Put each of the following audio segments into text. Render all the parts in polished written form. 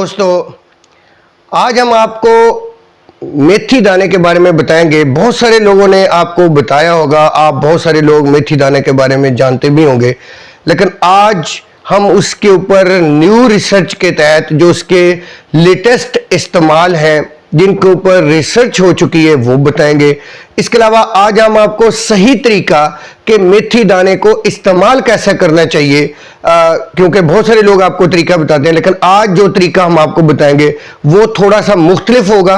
दोस्तों, आज हम आपको मेथी दाने के बारे में बताएंगे। बहुत सारे लोगों ने आपको बताया होगा, आप बहुत सारे लोग मेथी दाने के बारे में जानते भी होंगे, लेकिन आज हम उसके ऊपर न्यू रिसर्च के तहत जो उसके लेटेस्ट इस्तेमाल हैं, जिनके ऊपर रिसर्च हो चुकी है, वो बताएंगे। इसके अलावा आज हम आपको सही तरीका कि मेथी दाने को इस्तेमाल कैसे करना चाहिए, क्योंकि बहुत सारे लोग आपको तरीका बताते हैं, लेकिन आज जो तरीका हम आपको बताएंगे वो थोड़ा सा मुख्तलिफ होगा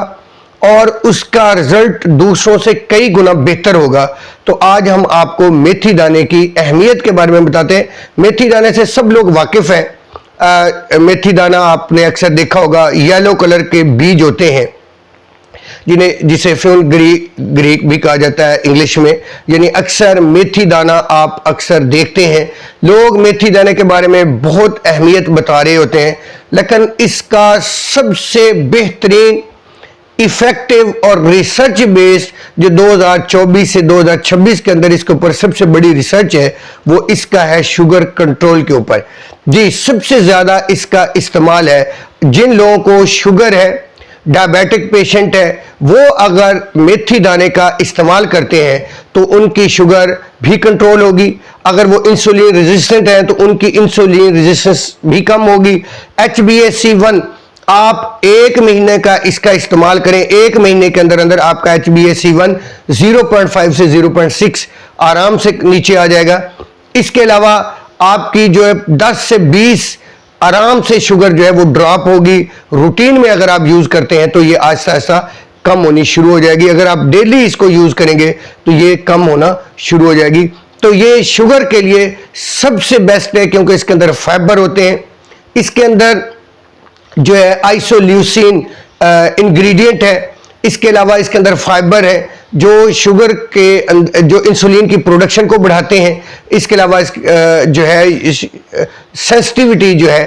और उसका रिजल्ट दूसरों से कई गुना बेहतर होगा। तो आज हम आपको मेथी दाने की अहमियत के बारे में बताते हैं। मेथी दाने से सब लोग वाकिफ हैं। मेथी दाना आपने अक्सर देखा होगा, येलो कलर के बीज होते हैं जिसे फेनुग्रीक भी कहा जाता है इंग्लिश में। यानी अक्सर मेथी दाना आप अक्सर देखते हैं, लोग मेथी दाने के बारे में बहुत अहमियत बता रहे होते हैं, लेकिन इसका सबसे बेहतरीन इफेक्टिव और रिसर्च बेस्ड जो 2024 से 2026 के अंदर इसके ऊपर सबसे बड़ी रिसर्च है, वो इसका है शुगर कंट्रोल के ऊपर। जी, सबसे ज्यादा इसका इस्तेमाल है जिन लोगों को शुगर है, डायबिटिक पेशेंट है, वो अगर मेथी दाने का इस्तेमाल करते हैं तो उनकी शुगर भी कंट्रोल होगी। अगर वो इंसुलिन रेजिस्टेंट है तो उनकी इंसुलिन रेजिस्टेंस भी कम होगी। HbA1C आप 1 महीने का इसका इस्तेमाल करें, 1 महीने के अंदर अंदर आपका HbA1C 0.5 से 0.6 आराम से नीचे आ जाएगा। इसके अलावा आपकी जो है 10 से 20 आराम से शुगर जो है वो ड्रॉप होगी। रूटीन में अगर आप यूज करते हैं तो ये आहिस्ता आहिस्ता कम होनी शुरू हो जाएगी। अगर आप डेली इसको यूज करेंगे तो ये कम होना शुरू हो जाएगी। तो ये शुगर के लिए सबसे बेस्ट है, क्योंकि इसके अंदर फाइबर होते हैं, इसके अंदर जो है आइसोल्यूसिन इंग्रेडिएंट है, इसके अलावा इसके अंदर फाइबर है जो शुगर के जो इंसुलिन की प्रोडक्शन को बढ़ाते हैं। इसके अलावा जो है सेंसिटिविटी जो है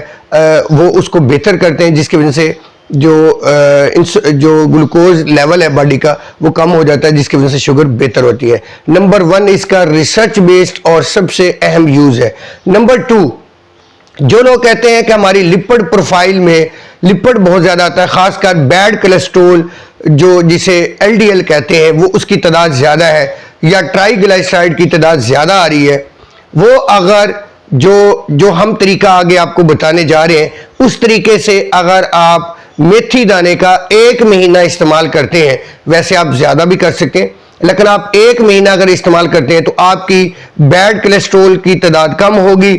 वो उसको बेहतर करते हैं, जिसकी वजह से जो ग्लूकोज लेवल है बॉडी का वो कम हो जाता है, जिसकी वजह से शुगर बेहतर होती है। नंबर 1 इसका रिसर्च बेस्ड और सबसे अहम यूज है। नंबर 2, जो लोग कहते हैं कि हमारी लिपिड प्रोफाइल में लिपिड बहुत ज्यादा आता है, खासकर बैड कोलेस्ट्रोल जो जिसे LDL कहते हैं, वो उसकी तादाद ज्यादा है या ट्राइग्लिसराइड की तादाद ज्यादा आ रही है, वो अगर जो हम तरीका आगे आपको बताने जा रहे हैं उस तरीके से अगर आप मेथी दाने का 1 महीना इस्तेमाल करते हैं, वैसे आप ज्यादा भी कर सकते हैं, लेकिन आप 1 महीना अगर इस्तेमाल करते हैं तो आपकी बैड कोलेस्ट्रोल की तादाद कम होगी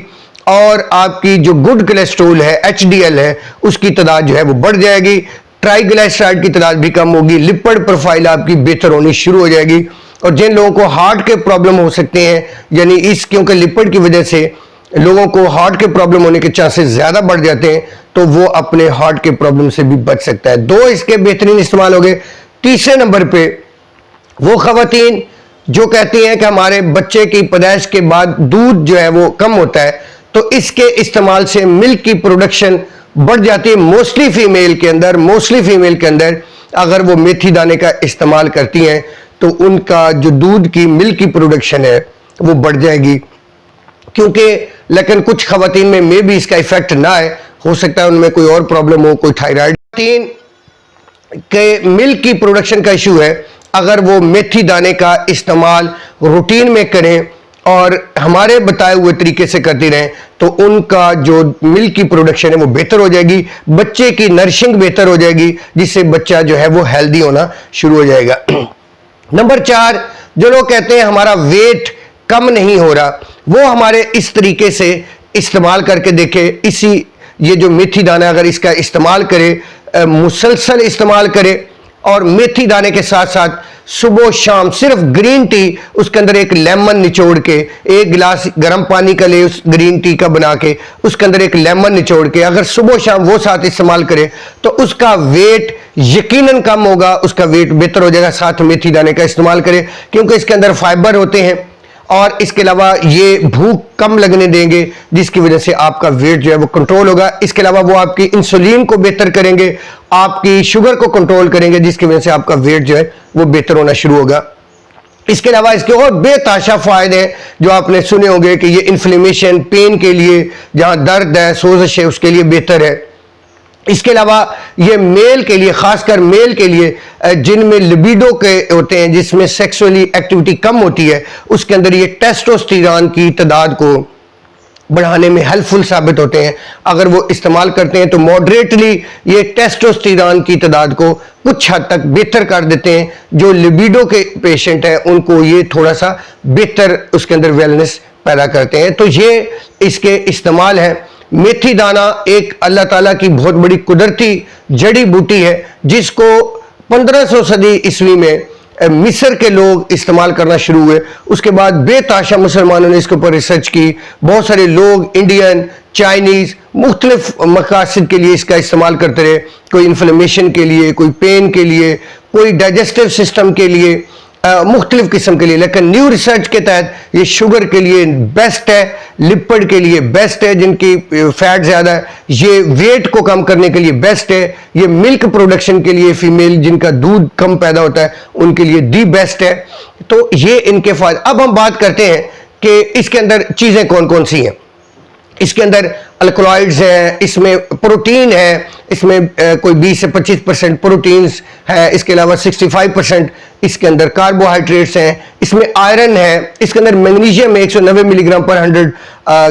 और आपकी जो गुड कोलेस्ट्रोल है, HDL है, उसकी तादाद जो है वो बढ़ जाएगी। ट्राइग्लिसराइड की तादाद भी कम होगी, लिपिड प्रोफाइल आपकी बेहतर होनी शुरू हो जाएगी। और जिन लोगों को हार्ट के प्रॉब्लम हो सकते हैं, यानी क्योंकि लिपिड की वजह से लोगों को हार्ट के प्रॉब्लम होने के चांसेस ज्यादा बढ़ जाते हैं, तो वो अपने हार्ट के प्रॉब्लम से भी बच सकता है। 2 इसके बेहतरीन इस्तेमाल हो गए। तीसरे नंबर पे वो खवातीन जो कहती हैं कि हमारे बच्चे की पैदाइश के बाद दूध जो है वो कम होता है, तो इसके इस्तेमाल से मिल्क की प्रोडक्शन बढ़ जाती है। मोस्टली फीमेल के अंदर अगर वो मेथी दाने का इस्तेमाल करती हैं तो उनका जो दूध की मिल्क की प्रोडक्शन है वो बढ़ जाएगी। क्योंकि लेकिन कुछ खवातीन में मे भी इसका इफेक्ट ना आए, हो सकता है उनमें कोई और प्रॉब्लम हो, कोई थायराइड के मिल्क की प्रोडक्शन का इशू है। अगर वो मेथी दाने का इस्तेमाल रूटीन में करें और हमारे बताए हुए तरीके से करती रहें तो उनका जो मिल्क की प्रोडक्शन है वो बेहतर हो जाएगी, बच्चे की नरिशिंग बेहतर हो जाएगी, जिससे बच्चा जो है वो हेल्दी होना शुरू हो जाएगा। नंबर 4, जो लोग कहते हैं हमारा वेट कम नहीं हो रहा, वो हमारे इस तरीके से इस्तेमाल करके देखे। ये जो मेथी दाना अगर इसका इस्तेमाल करे, मुसलसल इस्तेमाल करे, और मेथी दाने के साथ साथ सुबह शाम सिर्फ ग्रीन टी, उसके अंदर एक लेमन निचोड़ के, 1 गिलास गर्म पानी का ले उस ग्रीन टी का बना के उसके अंदर एक लेमन निचोड़ के अगर सुबह शाम वो साथ इस्तेमाल करे तो उसका वेट यकीनन कम होगा, उसका वेट बेहतर हो जाएगा। साथ मेथी दाने का इस्तेमाल करें, क्योंकि इसके अंदर फाइबर होते हैं और इसके अलावा ये भूख कम लगने देंगे, जिसकी वजह से आपका वेट जो है वो कंट्रोल होगा। इसके अलावा वो आपकी इंसुलिन को बेहतर करेंगे, आपकी शुगर को कंट्रोल करेंगे, जिसकी वजह से आपका वेट जो है वो बेहतर होना शुरू होगा। इसके अलावा इसके और बेताशा फायदे हैं जो आपने सुने होंगे कि ये इन्फ्लेमेशन, पेन के लिए, जहां दर्द है, सोजिश है, उसके लिए बेहतर है। इसके अलावा ये मेल के लिए, खासकर मेल के लिए जिनमें लिबिडो के होते हैं, जिसमें सेक्सुअली एक्टिविटी कम होती है, उसके अंदर ये टेस्टोस्टेरोन की तादाद को बढ़ाने में हेल्पफुल साबित होते हैं। अगर वो इस्तेमाल करते हैं तो मॉडरेटली ये टेस्टोस्टेरोन की तादाद को कुछ हद तक बेहतर कर देते हैं। जो लिबिडो के पेशेंट हैं उनको ये थोड़ा सा बेहतर उसके अंदर वेलनेस पैदा करते हैं। तो ये इसके इस्तेमाल है। मेथी दाना एक अल्लाह ताला की बहुत बड़ी कुदरती जड़ी बूटी है, जिसको 1500 सदी ईस्वी में मिस्र के लोग इस्तेमाल करना शुरू हुए। उसके बाद बेताशा मुसलमानों ने इसके ऊपर रिसर्च की। बहुत सारे लोग इंडियन, चाइनीज, मुख्तलिफ मकासद के लिए इसका इस्तेमाल करते रहे। कोई इन्फ्लेमेशन के लिए, कोई पेन के लिए, कोई डाइजेस्टिव सिस्टम के लिए, मुख्तलिफ किस्म के लिए। लेकिन न्यू रिसर्च के तहत ये शुगर के लिए बेस्ट है, लिपिड के लिए बेस्ट है जिनकी फैट ज़्यादा है, ये वेट को कम करने के लिए बेस्ट है, ये मिल्क प्रोडक्शन के लिए फीमेल जिनका दूध कम पैदा होता है उनके लिए दी बेस्ट है। तो ये इनके फायदे। अब हम बात करते हैं कि इसके अंदर चीज़ें कौन कौन सी हैं। इसके अंदर अल्कलॉइड्स हैं, इसमें प्रोटीन है, इसमें कोई 20 से 25% प्रोटीन्स है। इसके अलावा 65% इसके अंदर कार्बोहाइड्रेट्स हैं, इसमें आयरन है, इसके अंदर मैग्नीशियम है 190 मिलीग्राम पर 100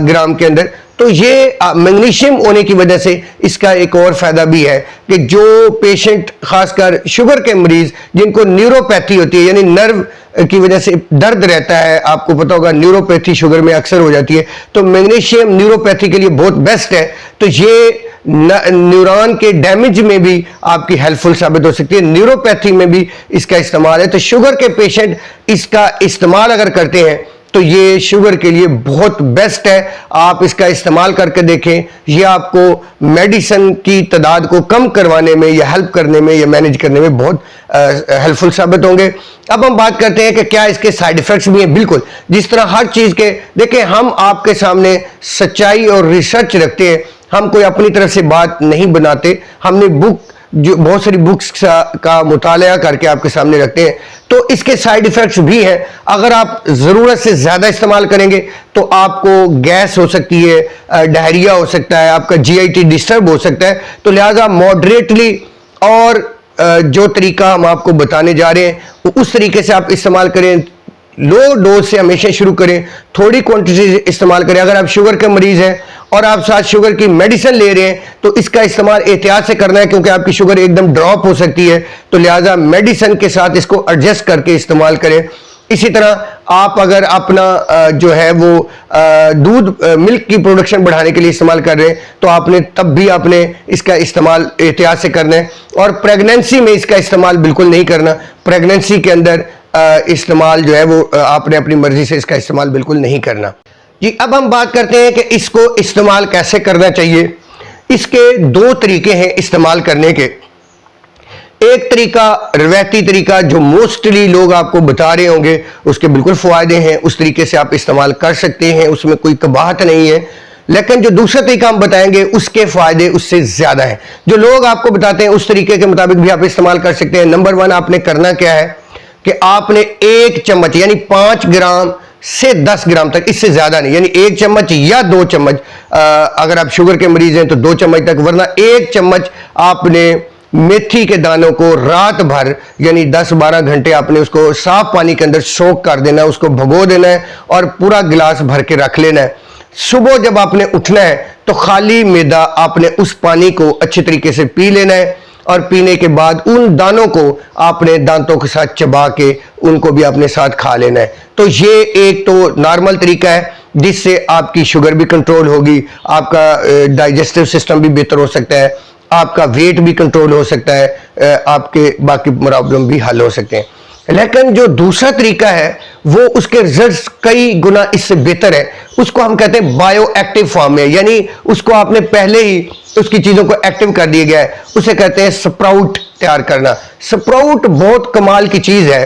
ग्राम के अंदर। तो ये मैग्नीशियम होने की वजह से इसका एक और फायदा भी है कि जो पेशेंट, खासकर शुगर के मरीज जिनको न्यूरोपैथी होती है, यानी नर्व की वजह से दर्द रहता है, आपको पता होगा न्यूरोपैथी शुगर में अक्सर हो जाती है, तो मैग्नीशियम न्यूरोपैथी के लिए बहुत बेस्ट है। तो ये न्यूरॉन के डैमेज में भी आपकी हेल्पफुल साबित हो सकती है, न्यूरोपैथी में भी इसका इस्तेमाल है। तो शुगर के पेशेंट इसका इस्तेमाल अगर करते हैं तो ये शुगर के लिए बहुत बेस्ट है। आप इसका इस्तेमाल करके देखें, ये आपको मेडिसिन की तादाद को कम करवाने में या हेल्प करने में या मैनेज करने में बहुत हेल्पफुल साबित होंगे। अब हम बात करते हैं कि क्या इसके साइड इफेक्ट्स भी हैं। बिल्कुल, जिस तरह हर चीज़ के, देखें हम आपके सामने सच्चाई और रिसर्च रखते हैं, हम कोई अपनी तरफ से बात नहीं बनाते। हमने जो बहुत सारी बुक्स का मुताला करके आपके सामने रखते हैं। तो इसके साइड इफेक्ट्स भी हैं। अगर आप ज़रूरत से ज़्यादा इस्तेमाल करेंगे तो आपको गैस हो सकती है, डायरिया हो सकता है, आपका जीआईटी डिस्टर्ब हो सकता है। तो लिहाजा मॉडरेटली और जो तरीका हम आपको बताने जा रहे हैं उस तरीके से आप इस्तेमाल करें। लो डोज से हमेशा शुरू करें, थोड़ी क्वांटिटी इस्तेमाल करें। अगर आप शुगर के मरीज हैं और आप साथ शुगर की मेडिसिन ले रहे हैं तो इसका इस्तेमाल एहतियात से करना है, क्योंकि आपकी शुगर एकदम ड्रॉप हो सकती है। तो लिहाजा मेडिसिन के साथ इसको एडजस्ट करके इस्तेमाल करें। इसी तरह आप अगर अपना जो है वो दूध, मिल्क की प्रोडक्शन बढ़ाने के लिए इस्तेमाल कर रहे हैं तो आपने तब भी आपने इसका इस्तेमाल एहतियात से करना है। और प्रेगनेंसी में इसका इस्तेमाल बिल्कुल नहीं करना। प्रेगनेंसी के अंदर इस्तेमाल जो है वो आपने अपनी मर्जी से इसका इस्तेमाल बिल्कुल नहीं करना। जी, अब हम बात करते हैं कि इसको इस्तेमाल कैसे करना चाहिए। इसके दो तरीके हैं इस्तेमाल करने के। एक तरीका रवायती तरीका जो मोस्टली लोग आपको बता रहे होंगे, उसके बिल्कुल फ़ायदे हैं, उस तरीके से आप इस्तेमाल कर सकते हैं, उसमें कोई कबाहत नहीं है। लेकिन जो दूसरा तरीका हम बताएंगे उसके फ़ायदे उससे ज़्यादा हैं। जो लोग आपको बताते हैं उस तरीके के मुताबिक भी आप इस्तेमाल कर सकते हैं। नंबर 1, आपने करना क्या है कि आपने 1 चम्मच यानी 5 ग्राम से 10 ग्राम तक, इससे ज्यादा नहीं, यानी 1 चम्मच या 2 चम्मच, अगर आप शुगर के मरीज हैं तो 2 चम्मच तक, वरना 1 चम्मच आपने मेथी के दानों को रात भर यानी 10-12 घंटे आपने उसको साफ पानी के अंदर सोक कर देना है, उसको भिगो देना है और पूरा गिलास भर के रख लेना है। सुबह जब आपने उठना है तो खाली मैदा आपने उस पानी को अच्छे तरीके से पी लेना है और पीने के बाद उन दानों को आपने दांतों के साथ चबा के उनको भी अपने साथ खा लेना है। तो ये एक तो नॉर्मल तरीका है जिससे आपकी शुगर भी कंट्रोल होगी, आपका डाइजेस्टिव सिस्टम भी बेहतर हो सकता है, आपका वेट भी कंट्रोल हो सकता है, आपके बाकी प्रॉब्लम भी हल हो सकते हैं। लेकिन जो दूसरा तरीका है वो उसके रिजल्ट्स कई गुना इससे बेहतर है। उसको हम कहते हैं बायो एक्टिव फॉर्म में, यानी उसको आपने पहले ही उसकी चीज़ों को एक्टिव कर दिया गया है। उसे कहते हैं स्प्राउट तैयार करना। स्प्राउट बहुत कमाल की चीज़ है।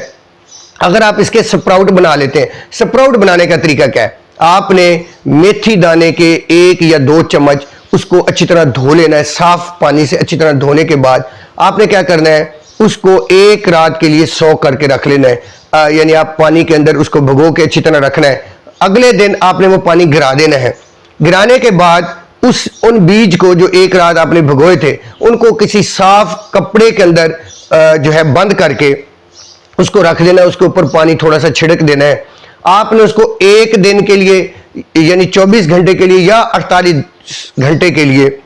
अगर आप इसके स्प्राउट बना लेते हैं, स्प्राउट बनाने का तरीका क्या है, आपने मेथी दाने के 1 या 2 चम्मच उसको अच्छी तरह धो लेना है, साफ पानी से अच्छी तरह धोने के बाद आपने क्या करना है, उसको 1 रात के लिए सोक करके रख लेना है, यानी आप पानी के अंदर उसको भिगो के अच्छी तरह रखना है। अगले दिन आपने वो पानी गिरा देना है। गिराने के बाद उन बीज को जो एक रात आपने भिगोए थे, उनको किसी साफ कपड़े के अंदर जो है बंद करके उसको रख देना है। उसके ऊपर पानी थोड़ा सा छिड़क देना है। आपने उसको एक दिन के लिए यानी 24 घंटे के लिए या 48 घंटे के लिए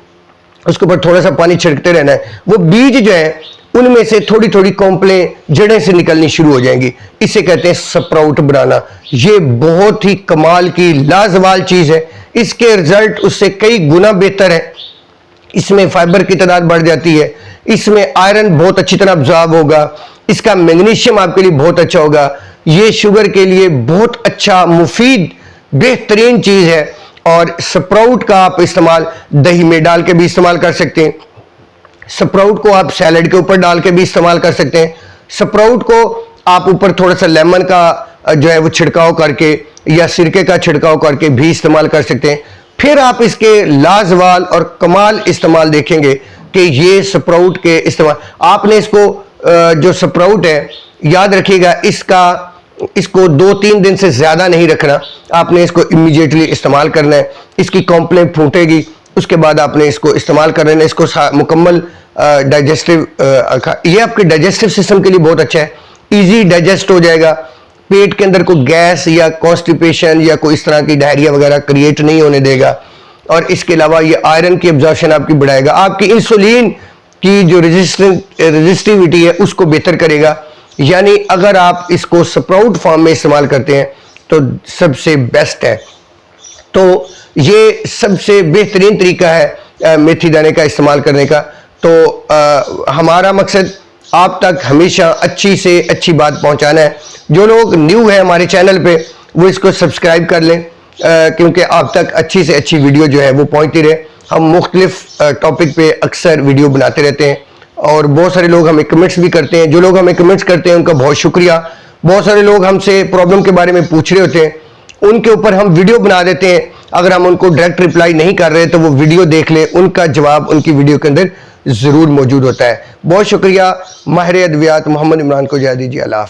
उसके ऊपर थोड़ा सा पानी छिड़कते रहना है। वो बीज जो है उनमें से थोड़ी थोड़ी कॉम्प्लें जड़ें से निकलनी शुरू हो जाएंगी। इसे कहते हैं स्प्राउट बनाना। ये बहुत ही कमाल की लाजवाब चीज है। इसके रिजल्ट उससे कई गुना बेहतर है। इसमें फाइबर की तादाद बढ़ जाती है, इसमें आयरन बहुत अच्छी तरह अब्जॉर्ब होगा, इसका मैग्नीशियम आपके लिए बहुत अच्छा होगा। ये शुगर के लिए बहुत अच्छा मुफीद बेहतरीन चीज है। और स्प्राउट का आप इस्तेमाल दही में डाल के भी इस्तेमाल कर सकते हैं। स्प्राउट को आप सैलड के ऊपर डाल के भी इस्तेमाल कर सकते हैं। स्प्राउट को आप ऊपर थोड़ा सा लेमन का जो है वो छिड़काव करके या सिरके का छिड़काव करके भी इस्तेमाल कर सकते हैं। फिर आप इसके लाजवाब और कमाल इस्तेमाल देखेंगे कि ये स्प्राउट के इस्तेमाल आपने इसको जो स्प्राउट है याद रखिएगा इसको 2-3 दिन से ज्यादा नहीं रखना। आपने इसको इमीडिएटली इस्तेमाल करना है। इसकी कॉम्प्लेन फूटेगी, उसके बाद आपने इसको इस्तेमाल कर लेना। इसको मुकम्मल डाइजेस्टिव ये आपके डाइजेस्टिव सिस्टम के लिए बहुत अच्छा है। इजी डाइजेस्ट हो जाएगा, पेट के अंदर कोई गैस या कॉन्स्टिपेशन या कोई इस तरह की डायरिया वगैरह क्रिएट नहीं होने देगा। और इसके अलावा ये आयरन की एब्जॉर्प्शन आपकी बढ़ाएगा, आपकी इंसुलिन की जो रेजिस्टिविटी है उसको बेहतर करेगा। यानी अगर आप इसको स्प्राउट फॉर्म में इस्तेमाल करते हैं तो सबसे बेस्ट है। तो ये सबसे बेहतरीन तरीका है मेथी दाने का इस्तेमाल करने का। तो हमारा मकसद आप तक हमेशा अच्छी से अच्छी बात पहुंचाना है। जो लोग न्यू है हमारे चैनल पे वो इसको सब्सक्राइब कर लें, क्योंकि आप तक अच्छी से अच्छी वीडियो जो है वो पहुंचती रहे। हम मुख्तलिफ टॉपिक पे अक्सर वीडियो बनाते रहते हैं और बहुत सारे लोग हमें कमेंट्स भी करते हैं। जो लोग हमें कमेंट्स करते हैं उनका बहुत शुक्रिया। बहुत सारे लोग हमसे प्रॉब्लम के बारे में पूछ रहे होते हैं, उनके ऊपर हम वीडियो बना देते हैं। अगर हम उनको डायरेक्ट रिप्लाई नहीं कर रहे तो वो वीडियो देख लें, उनका जवाब उनकी वीडियो के अंदर जरूर मौजूद होता है। बहुत शुक्रिया। माहिर अद्वियात मोहम्मद इमरान को इजाज़त दीजिए। अल्लाह।